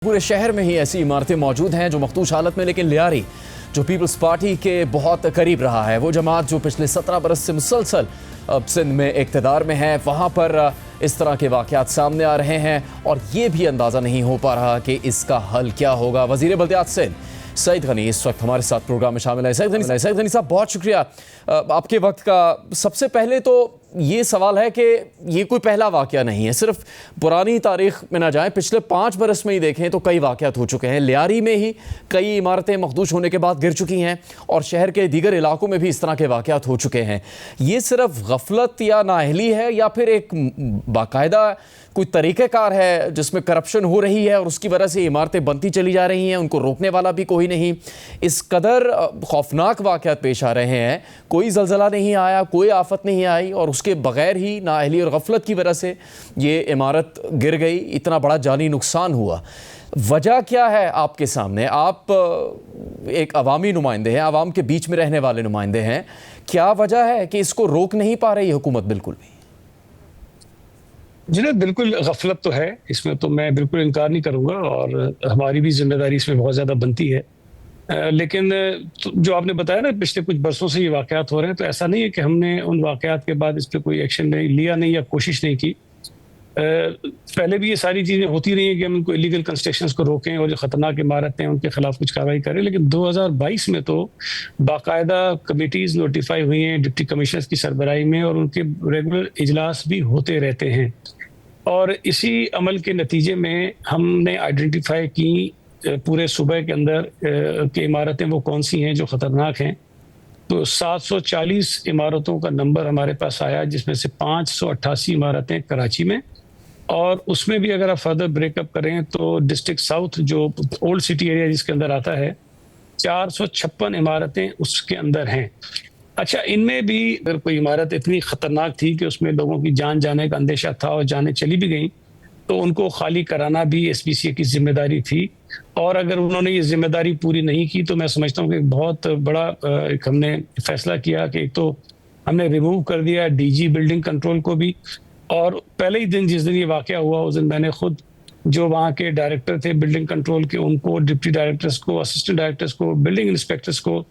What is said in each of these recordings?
पूरे शहर में ही ऐसी इमारतें मौजूद हैं जो मखदूश हालत में, लेकिन लियारी जो पीपल्स पार्टी के बहुत करीब रहा है, वो जमात जो पिछले 17 बरस से मुसलसल अब सिंध में इक़्तिदार में है, वहाँ पर इस तरह के वाक़यात सामने आ रहे हैं और ये भी अंदाज़ा नहीं हो पा रहा कि इसका हल क्या होगा। वज़ीर बल्दियात सिंध सईद गनी इस वक्त हमारे साथ प्रोग्राम में शामिल है। सईद गनी साहब, बहुत शुक्रिया आपके वक्त का। सबसे पहले तो ये सवाल है कि ये कोई पहला वाक़या नहीं है, सिर्फ पुरानी तारीख में ना जाएं, पिछले 5 बरस में ही देखें तो कई वाक़यात हो चुके हैं। लियारी में ही कई इमारतें मखदूश होने के बाद गिर चुकी हैं और शहर के दीगर इलाकों में भी इस तरह के वाक़यात हो चुके हैं। ये सिर्फ गफलत या नाअहली है या फिर एक बाकायदा कोई तरीक़ेकार है जिसमें करप्शन हो रही है और उसकी वजह से इमारतें बनती चली जा रही हैं, उनको रोकने वाला भी कोई नहीं? इस कदर खौफनाक वाक़यात पेश आ रहे हैं, कोई ज़लज़ला नहीं आया, कोई आफत नहीं आई और उसके बग़ैर ही नाअहली और गफलत की वजह से ये इमारत गिर गई, इतना बड़ा जानी नुकसान हुआ। वजह क्या है आपके सामने? आप एक अवामी नुमाइंदे हैं, आवाम के बीच में रहने वाले नुमाइंदे हैं, क्या वजह है कि इसको रोक नहीं पा रही हुकूमत बिल्कुल भी? जी, बिल्कुल गफलत तो है, इसमें तो मैं बिल्कुल इनकार नहीं करूँगा और हमारी भी ज़िम्मेदारी इसमें बहुत ज़्यादा बनती है। लेकिन जो आपने बताया ना, पिछले कुछ बरसों से ये वाक़यात हो रहे हैं, तो ऐसा नहीं है कि हमने उन वाक़यात के बाद इस पे कोई एक्शन नहीं लिया नहीं या कोशिश नहीं की। पहले भी ये सारी चीज़ें होती रही हैं कि हम इनको इलीगल कंस्ट्रक्शंस को रोकें और जो ख़तरनाक इमारतें हैं उनके खिलाफ कुछ कार्रवाई करें। लेकिन 2022 में तो बाकायदा कमिटीज़ नोटिफाई हुई हैं डिप्टी कमिश्नर्स की सरबराही में और उनके रेगुलर इजलास भी होते रहते हैं। और इसी अमल के नतीजे में हमने आइडेंटिफाई की पूरे सूबे के अंदर की इमारतें वो कौन सी हैं जो ख़तरनाक हैं। तो 740 इमारतों का नंबर हमारे पास आया, जिसमें से 588 इमारतें कराची में, और उसमें भी अगर आप फर्दर ब्रेकअप करें तो डिस्ट्रिक्ट साउथ जो ओल्ड सिटी एरिया जिसके अंदर आता है, 456 इमारतें उसके अंदर हैं। अच्छा, इनमें भी अगर कोई इमारत इतनी ख़तरनाक थी कि उसमें लोगों की जान जाने का अंदेशा था और जानें चली भी गई, तो उनको खाली कराना भी एसपीसीए की जिम्मेदारी थी। और अगर उन्होंने ये जिम्मेदारी पूरी नहीं की तो मैं समझता हूँ कि बहुत बड़ा एक हमने फैसला किया कि एक तो हमने रिमूव कर दिया डीजी बिल्डिंग कंट्रोल को भी, और पहले ही दिन जिस दिन ये वाक़या हुआ उस दिन मैंने खुद जो वहाँ के डायरेक्टर थे बिल्डिंग कंट्रोल के, उनको, डिप्टी डायरेक्टर्स को, असिस्टेंट डायरेक्टर्स को, बिल्डिंग इंस्पेक्टर्स को,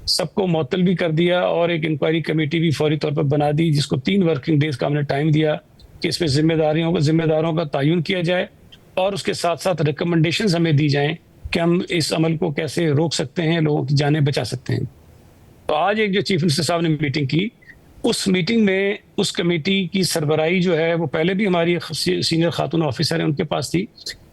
सबको मुअत्तल भी कर दिया और एक इंक्वायरी कमेटी भी फौरी तौर पर बना दी, जिसको 3 वर्किंग डेज का हमने टाइम दिया कि इसमें जिम्मेदारों का तयन किया जाए और उसके साथ साथ रिकमेंडेशंस हमें दी जाएं कि हम इस अमल को कैसे रोक सकते हैं, लोगों की जानें बचा सकते हैं। तो आज एक जो चीफ मिनिस्टर साहब ने मीटिंग की, उस मीटिंग में उस कमेटी की सरबराही जो है वो पहले भी हमारी सीनियर खातून ऑफिसर हैं उनके पास थी,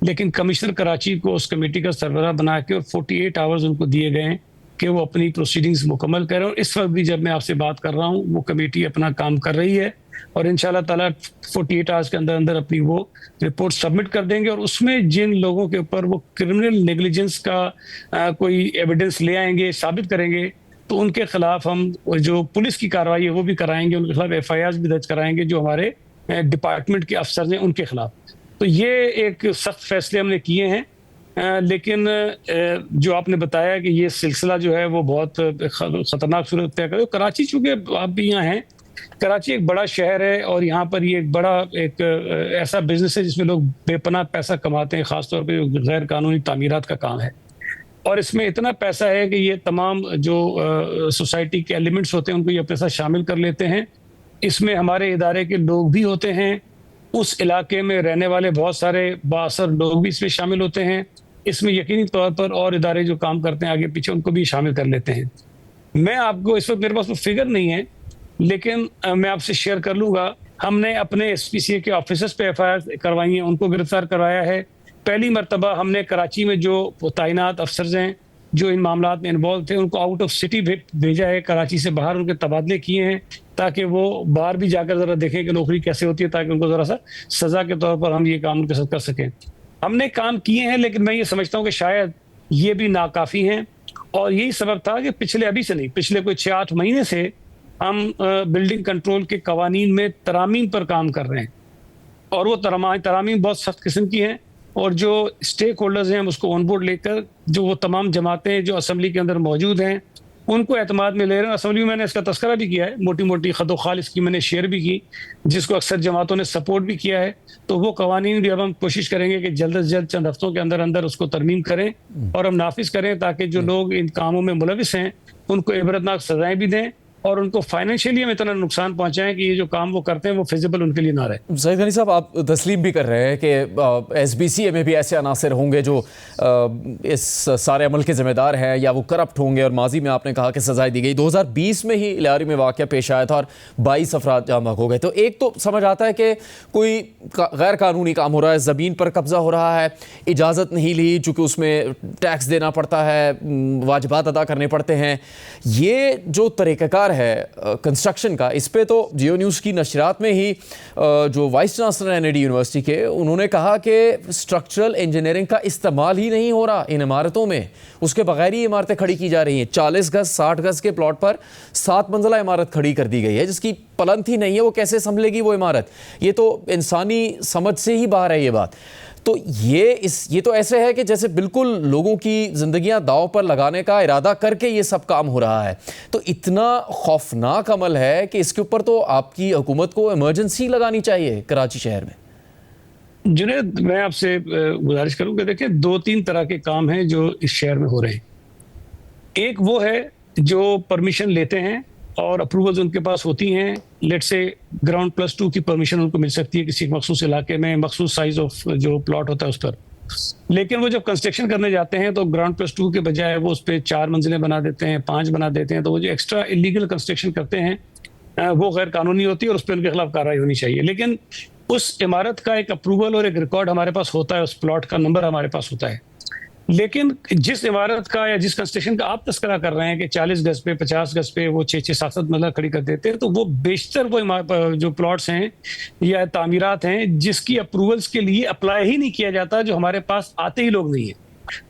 लेकिन कमिश्नर कराची को उस कमेटी का सरबराह बना के और 48 आवर्स उनको दिए गए हैं कि वो अपनी प्रोसीडिंग्स मुकम्मल करें। और इस वक्त भी जब मैं आपसे बात कर रहा हूँ वो कमेटी अपना काम कर रही है और इंशाल्लाह ताला 48 आवर्स के अंदर अंदर अपनी वो रिपोर्ट सबमिट कर देंगे और उसमें जिन लोगों के ऊपर वो क्रिमिनल नेग्लिजेंस का कोई एविडेंस ले आएंगे, साबित करेंगे, तो उनके खिलाफ हम जो पुलिस की कार्रवाई है वो भी कराएंगे, उनके खिलाफ एफआईआर भी दर्ज कराएंगे जो हमारे डिपार्टमेंट के अफसर हैं उनके खिलाफ। तो ये एक सख्त फैसले हमने किए हैं। लेकिन जो आपने बताया कि ये सिलसिला जो है वो बहुत खतरनाक सूरत तय करे। कराची, चूंकि आप भी यहाँ हैं, कराची एक बड़ा शहर है और यहाँ पर ये एक बड़ा ऐसा बिजनेस है जिसमें लोग बेपनाह पैसा कमाते हैं, खासतौर पर गैर कानूनी तामीरात का काम है। और इसमें इतना पैसा है कि ये तमाम जो सोसाइटी के एलिमेंट्स होते हैं उनको ये अपने साथ शामिल कर लेते हैं। इसमें हमारे इदारे के लोग भी होते हैं, उस इलाके में रहने वाले बहुत सारे बाअसर लोग भी इसमें शामिल होते हैं। इसमें यकीनी तौर पर और इदारे जो काम करते हैं आगे पीछे उनको भी शामिल कर लेते हैं। मैं आपको इस वक्त, मेरे पास तो फिगर नहीं है, लेकिन मैं आपसे शेयर कर लूँगा। हमने अपने एसपीसीए के ऑफिसर्स पे एफआईआर करवाई हैं, उनको गिरफ्तार करवाया है। पहली मरतबा हमने कराची में जो तैनात अफसर हैं जो इन मामलात में इन्वॉल्व थे उनको आउट ऑफ सिटी भेजा है, कराची से बाहर उनके तबादले किए हैं ताकि वो बाहर भी जाकर ज़रा देखें कि नौकरी कैसे होती है, ताकि उनको ज़रा सा सज़ा के तौर पर हम ये काम उनके साथ कर सकें। हमने काम किए हैं, लेकिन मैं ये समझता हूँ कि शायद ये भी नाकाफ़ी हैं और यही सबब था कि पिछले कोई 6-8 महीने से हम बिल्डिंग कंट्रोल के कवानीन में तरामीम पर काम कर रहे हैं और वो तरामीम बहुत सख्त किस्म की हैं और जो स्टेक होल्डर्स हैं हम उसको ऑन बोर्ड लेकर, जो वो तमाम जमातें जो असम्बली के अंदर मौजूद हैं उनको एतमाद में ले रहे हैं। असेंबली में मैंने इसका तस्करा भी किया है, मोटी मोटी खदोखाल इसकी मैंने शेयर भी की, जिसको अक्सर जमातों ने सपोर्ट भी किया है। तो वो कवानीन भी अब हम कोशिश करेंगे कि जल्द से जल्द चंद हफ्तों के अंदर अंदर उसको तरमीम करें और हम नाफिज करें, ताकि जो लोग इन कामों में मुलविस हैं उनको इबरतनाक सजाएं भी दें और उनको फाइनेंशियली हम इतना नुकसान पहुंचाएं कि ये जो काम वो करते हैं वो फिजिबल उनके लिए ना रहे। सईद गनी साहब, आप तस्लीम भी कर रहे हैं कि एसबीसीए में भी ऐसे अनासर होंगे जो इस सारे अमल के ज़िम्मेदार हैं या वो करप्ट होंगे, और माजी में आपने कहा कि सजाएं दी गई। 2020 में ही लियारी में वाक़या पेश आया था और 22 अफराद जाम बहक हो गए। तो एक तो समझ आता है कि कोई गैर कानूनी काम हो रहा है, ज़मीन पर कब्ज़ा हो रहा है, इजाज़त नहीं ली, चूँकि उसमें टैक्स देना पड़ता है, वाजिबात अदा करने पड़ते हैं। ये जो तरीक़ाकार है कंस्ट्रक्शन का, इस पे तो जियो न्यूज़ की नशरियात में ही जो वाइस चांसलर हैं एनडी यूनिवर्सिटी के, उन्होंने कहा कि स्ट्रक्चरल इंजीनियरिंग का इस्तेमाल ही नहीं हो रहा इन इमारतों में, उसके बगैर ही इमारतें खड़ी की जा रही हैं। 40 गज 60 गज के प्लॉट पर 7 मंजिला इमारत खड़ी कर दी गई है जिसकी पलंथ ही नहीं है, वो कैसे संभलेगी वो इमारत? ये तो इंसानी समझ से ही बाहर है ये बात। तो ये तो ऐसे है कि जैसे बिल्कुल लोगों की ज़िंदगियां दांव पर लगाने का इरादा करके ये सब काम हो रहा है। तो इतना खौफनाक अमल है कि इसके ऊपर तो आपकी हुकूमत को इमरजेंसी लगानी चाहिए कराची शहर में। जुनैद, मैं आपसे गुजारिश करूंगा, देखिए 2-3 तरह के काम हैं जो इस शहर में हो रहे हैं। एक वो है जो परमिशन लेते हैं और अप्रूवल्स उनके पास होती हैं, लेट से ग्राउंड +2 की परमिशन उनको मिल सकती है किसी मखसूस इलाके में, मखसूस साइज ऑफ जो प्लॉट होता है उस पर। लेकिन वो जब कंस्ट्रक्शन करने जाते हैं तो ग्राउंड +2 के बजाय वो उस पर 4 मंजिलें बना देते हैं, 5 बना देते हैं। तो वो जो एक्स्ट्रा इलीगल कंस्ट्रक्शन करते हैं वो गैर कानूनी होती है और उस पर उनके खिलाफ कार्रवाई होनी चाहिए। लेकिन उस इमारत का एक अप्रूवल और एक रिकॉर्ड हमारे पास होता है, उस प्लॉट का नंबर हमारे पास होता है। लेकिन जिस इमारत का या जिस कंस्ट्रक्शन का आप तस्करा कर रहे हैं कि 40 गज पे 50 गज पे वो 6-6 7-7 मंजिला खड़ी कर देते हैं, तो वो बेशतर वो जो प्लॉट्स हैं या तामीरात हैं जिसकी अप्रूवल्स के लिए अप्लाई ही नहीं किया जाता, जो हमारे पास आते ही लोग नहीं है।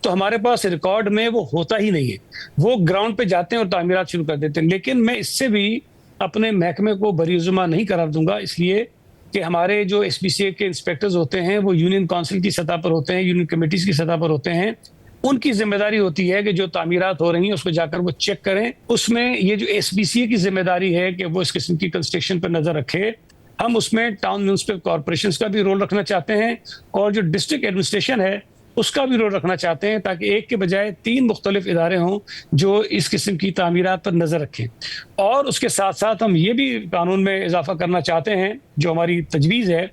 तो हमारे पास रिकॉर्ड में वो होता ही नहीं है, वो ग्राउंड पे जाते हैं और तामीरात शुरू कर देते हैं। लेकिन मैं इससे भी अपने महकमे को बरीजुमा नहीं करार दूंगा, इसलिए कि हमारे जो एसपीसीए के इंस्पेक्टर्स होते हैं वो यूनियन काउंसिल की सतह पर होते हैं, यूनियन कमेटीज की सतह पर होते हैं। उनकी जिम्मेदारी होती है कि जो तामीरात हो रही हैं उसको जाकर वो चेक करें। उसमें ये जो एसपीसीए की जिम्मेदारी है कि वो इस किस्म की कंस्ट्रक्शन पर नजर रखे। हम उसमें टाउन म्यूनिसिपल कॉरपोरेशंस का भी रोल रखना चाहते हैं और जो डिस्ट्रिक्ट एडमिनिस्ट्रेशन है उसका भी रोल रखना चाहते हैं, ताकि एक के बजाय 3 मुख्तलिफ इदारे हों जो इस किस्म की तामीरात पर नजर रखें। और उसके साथ साथ हम ये भी कानून में इजाफा करना चाहते हैं, जो हमारी तजवीज़ है,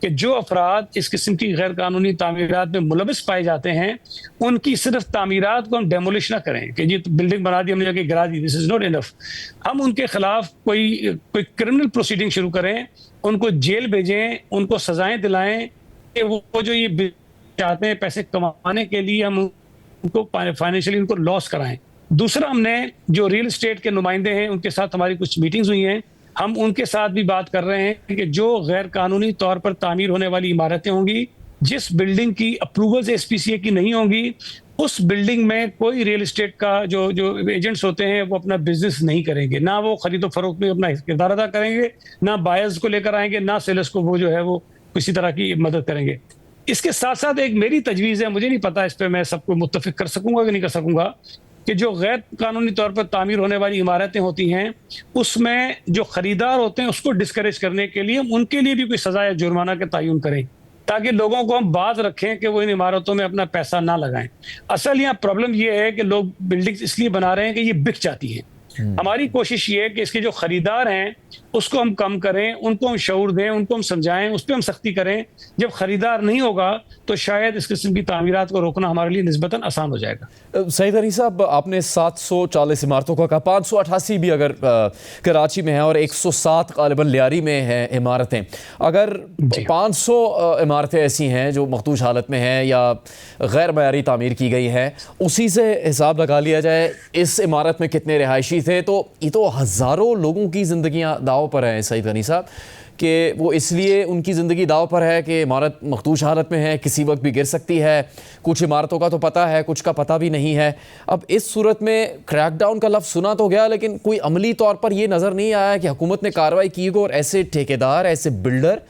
कि जो अफराद इस किस्म की गैर कानूनी तामीरात में मुलविस पाए जाते हैं उनकी सिर्फ तामीरात को हम डेमोलिश ना करें कि जी बिल्डिंग बना दी हमने जाके गिरा दी, दिस इज नॉट इनफ। हम उनके खिलाफ कोई क्रिमिनल प्रोसीडिंग शुरू करें, उनको जेल भेजें, उनको सजाएं दिलाएं कि वो जो ये चाहते हैं पैसे कमाने के लिए, हम उनको फाइनेंशियली उनको लॉस कराएं। दूसरा, हमने जो रियल एस्टेट के नुमाइंदे हैं उनके साथ हमारी कुछ मीटिंग्स हुई हैं, हम उनके साथ भी बात कर रहे हैं कि जो गैर कानूनी तौर पर तामीर होने वाली इमारतें होंगी, जिस बिल्डिंग की अप्रूवल्स एसपीसीए की नहीं होंगी, उस बिल्डिंग में कोई रियल एस्टेट का जो एजेंट्स होते हैं वो अपना बिजनेस नहीं करेंगे, ना वो खरीदो फरोख्त में अपना किरदार अदा करेंगे, ना बायर्स को लेकर आएंगे, ना सेलर्स को वो जो है वो किसी तरह की मदद करेंगे। इसके साथ साथ एक मेरी तजवीज़ है, मुझे नहीं पता इस पर मैं सबको मुत्तफिक कर सकूंगा कि नहीं कर सकूंगा, कि जो गैर कानूनी तौर पर तामीर होने वाली इमारतें होती हैं उसमें जो खरीदार होते हैं उसको डिस्करेज करने के लिए हम उनके लिए भी कोई सजा या जुर्माना के तयन करें, ताकि लोगों को हम बाज रखें कि वो इन इमारतों में अपना पैसा ना लगाएं। असल यहाँ प्रॉब्लम ये है कि लोग बिल्डिंग्स इसलिए बना रहे हैं कि ये बिक जाती हैं। हमारी कोशिश ये है कि इसके जो खरीदार हैं उसको हम कम करें, उनको हम शऊर दें, उनको हम समझाएं, उस पर हम सख्ती करें। जब खरीदार नहीं होगा तो शायद इस किस्म की तामीरात को रोकना हमारे लिए निस्बतन आसान हो जाएगा। सईद गनी साहब, आपने 740 इमारतों का कहा, 588 भी अगर कराची में है और 107 गालिबन लियारी में है इमारतें। अगर 500 इमारतें ऐसी हैं जो मखदूश हालत में हैं या गैर मयारी तामीर की गई है, उसी से हिसाब लगा लिया जाए इस इमारत में कितने रिहायशी थे, तो ये तो हज़ारों लोगों की ज़िंदगियाँ दाव पर हैं सईद गनी साहब, कि वो इसलिए उनकी ज़िंदगी दाव पर है कि इमारत मखदूश हालत में है, किसी वक्त भी गिर सकती है। कुछ इमारतों का तो पता है, कुछ का पता भी नहीं है। अब इस सूरत में क्रैकडाउन का लफ्ज़ सुना तो गया, लेकिन कोई अमली तौर पर ये नज़र नहीं आया कि हुकूमत ने कार्रवाई की हो और ऐसे ठेकेदार, ऐसे बिल्डर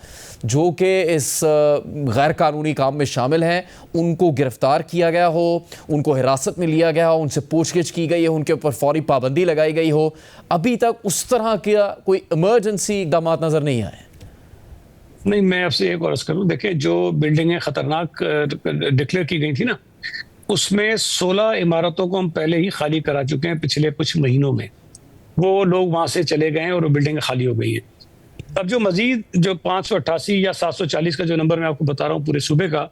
जो कि इस गैर कानूनी काम में शामिल हैं उनको गिरफ्तार किया गया हो, उनको हिरासत में लिया गया हो, उनसे पूछगिछ की गई हो, उनके ऊपर फौरी पाबंदी लगाई गई हो? अभी तक उस तरह का कोई इमरजेंसी इकदाम नज़र नहीं आए। नहीं, मैं आपसे एक और अर्ज करूं, देखिए जो बिल्डिंगें खतरनाक डिक्लेयर की गई थी ना, उसमें 16 इमारतों को हम पहले ही खाली करा चुके हैं पिछले कुछ महीनों में। वो लोग वहां से चले गए हैं और वो बिल्डिंगें खाली हो गई हैं। अब जो मजीद जो 588 या 740 का जो नंबर मैं आपको बता रहा हूँ पूरे सूबे का,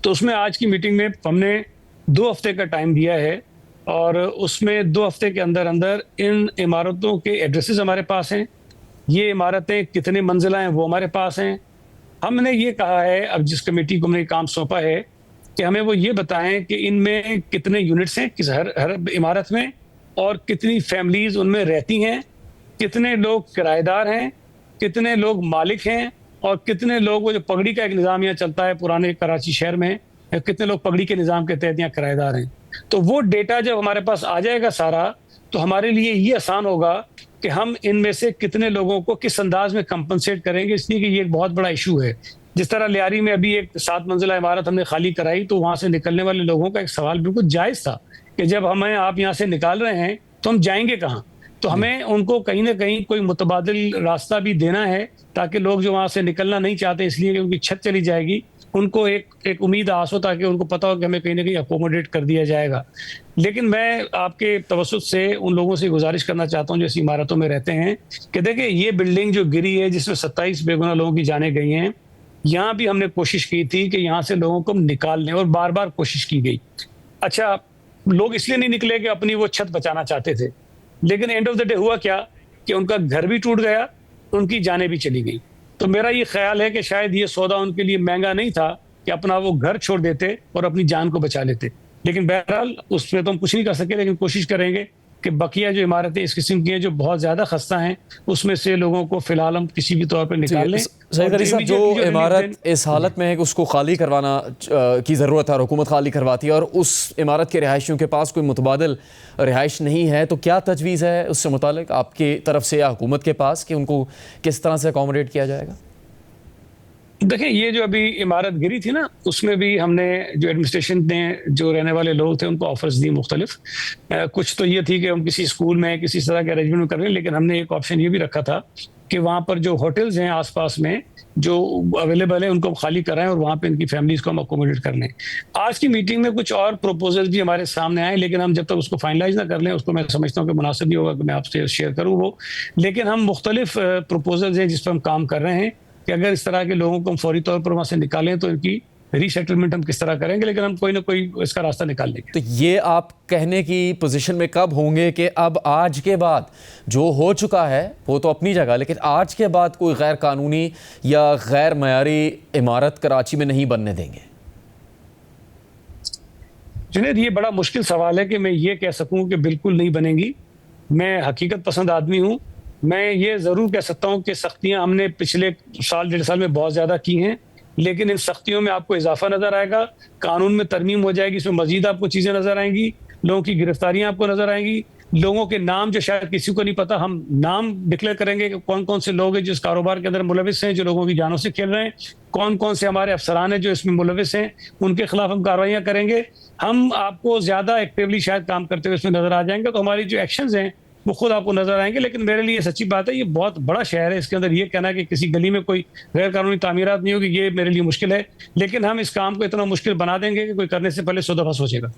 तो उसमें आज की मीटिंग में हमने 2 हफ्ते का टाइम दिया है और उसमें 2 हफ्ते के अंदर अंदर इन इमारतों के एड्रेसेस हमारे पास हैं, ये इमारतें कितने मंजिला हैं वो हमारे पास हैं। हमने ये कहा है, अब जिस कमेटी को हमने काम सौंपा है, कि हमें वो ये बताएं कि इनमें कितने यूनिट्स हैं किस हर इमारत में, और कितनी फैमिलीज उनमें रहती हैं, कितने लोग किराएदार हैं, कितने लोग मालिक हैं, और कितने लोग वो जो पगड़ी का एक निज़ाम यहाँ चलता है पुराने कराची शहर में, कितने लोग पगड़ी के निज़ाम के तहत यहाँ किराएदार हैं। तो वो डेटा जब हमारे पास आ जाएगा सारा, तो हमारे लिए ये आसान होगा कि हम इनमें से कितने लोगों को किस अंदाज में कंपनसेट करेंगे, इसलिए कि ये एक बहुत बड़ा इशू है। जिस तरह लियारी में अभी एक 7 मंजिला इमारत हमने खाली कराई, तो वहां से निकलने वाले लोगों का एक सवाल बिल्कुल जायज था कि जब हमें आप यहाँ से निकाल रहे हैं तो हम जाएंगे कहाँ। तो हमें उनको कहीं ना कहीं कोई मुतबादिल रास्ता भी देना है, ताकि लोग जो वहां से निकलना नहीं चाहते इसलिए कि उनकी छत चली जाएगी, उनको एक उम्मीद आस हो, ताकि उनको पता हो कि हमें कहीं ना कहीं अकोमोडेट कर दिया जाएगा। लेकिन मैं आपके तवज्जुह से उन लोगों से गुजारिश करना चाहता हूं जो इस इमारतों में रहते हैं कि देखिए, ये बिल्डिंग जो गिरी है जिसमें 27 बेगुनाह लोगों की जानें गई हैं, यहाँ भी हमने कोशिश की थी कि यहाँ से लोगों को निकाल लें, और बार बार कोशिश की गई। अच्छा, लोग इसलिए नहीं निकले कि अपनी वो छत बचाना चाहते थे, लेकिन एंड ऑफ द डे हुआ क्या कि उनका घर भी टूट गया, उनकी जानें भी चली गई। तो मेरा ये ख्याल है कि शायद ये सौदा उनके लिए महंगा नहीं था कि अपना वो घर छोड़ देते और अपनी जान को बचा लेते। लेकिन बहरहाल उसमें तो हम कुछ नहीं कर सके, लेकिन कोशिश करेंगे कि बकिया जो इमारतें इस किस्म की हैं जो बहुत ज्यादा खस्ता हैं, उसमें से लोगों को फिलहाल हम किसी भी तौर पर निकाल लें। सही करी साहब, जो इमारत इस हालत में है कि उसको खाली करवाना की ज़रूरत है और हुकूमत खाली करवाती है, और उस इमारत के रिहायशियों के पास कोई मुतबादिल रिहाइश नहीं है, तो क्या तजवीज़ है उससे मुतालिक आपकी तरफ से या हुकूमत के पास कि उनको किस तरह से अकोमोडेट किया जाएगा? देखिए, ये जो अभी इमारत गिरी थी ना, उसमें भी हमने जो एडमिनिस्ट्रेशन ने जो रहने वाले लोग थे उनको ऑफर्स दी मुख्तलिफ। कुछ तो ये थी कि हम किसी स्कूल में किसी तरह के अरेंजमेंट में कर रहे हैं, लेकिन हमने एक ऑप्शन ये भी रखा था कि वहाँ पर जो होटल्स हैं आसपास में जो अवेलेबल है उनको खाली कराएं और वहाँ पे इनकी फैमिलीज को हम अकोमोडेट कर लें। आज की मीटिंग में कुछ और प्रपोजल भी हमारे सामने आए, लेकिन हम जब तक उसको फाइनलाइज ना कर लें, उसको मैं समझता हूँ कि मुनासिब नहीं होगा कि मैं आपसे शेयर करूँ वो। लेकिन हम मुख्तलिफ प्रपोजल्स हैं जिस पर हम काम कर रहे हैं कि अगर इस तरह के लोगों को हम फौरी तौर पर वहाँ से निकालें तो इनकी रीसेटलमेंट हम किस तरह करेंगे, लेकिन हम कोई ना कोई इसका रास्ता निकाल लेंगे। तो ये आप कहने की पोजीशन में कब होंगे कि अब आज के बाद जो हो चुका है वो तो अपनी जगह, लेकिन आज के बाद कोई गैर कानूनी या गैर मयारी इमारत कराची में नहीं बनने देंगे? जुनैद, ये बड़ा मुश्किल सवाल है कि मैं ये कह सकूं कि बिल्कुल नहीं बनेगी। मैं हकीकत पसंद आदमी हूं। मैं ये ज़रूर कह सकता हूं कि सख्तियां हमने पिछले साल 1.5 साल में बहुत ज़्यादा की हैं, लेकिन इन सख्तियों में आपको इजाफा नज़र आएगा, कानून में तरमीम हो जाएगी, इसमें मजीद आपको चीज़ें नज़र आएंगी, लोगों की गिरफ्तारियां आपको नज़र आएंगी, लोगों के नाम जो शायद किसी को नहीं पता, हम नाम डिक्लेयर करेंगे कि कौन कौन से लोग हैं जो इस कारोबार के अंदर मुलविस हैं, जो लोगों की जानों से खेल रहे हैं, कौन कौन से हमारे अफसरान हैं जो इसमें मुलविस हैं, उनके खिलाफ हम कार्रवाइयाँ करेंगे। हम आपको ज़्यादा एक्टिवली शायद काम करते हुए इसमें नज़र आ जाएंगे, तो हमारी जो एक्शंस हैं वो खुद आपको नजर आएंगे। लेकिन मेरे लिए सच्ची बात है, ये बहुत बड़ा शहर है, इसके अंदर ये कहना कि किसी गली में कोई गैर कानूनी तामीरात नहीं होगी, ये मेरे लिए मुश्किल है। लेकिन हम इस काम को इतना मुश्किल बना देंगे कि कोई करने से पहले 100 दफा सोचेगा।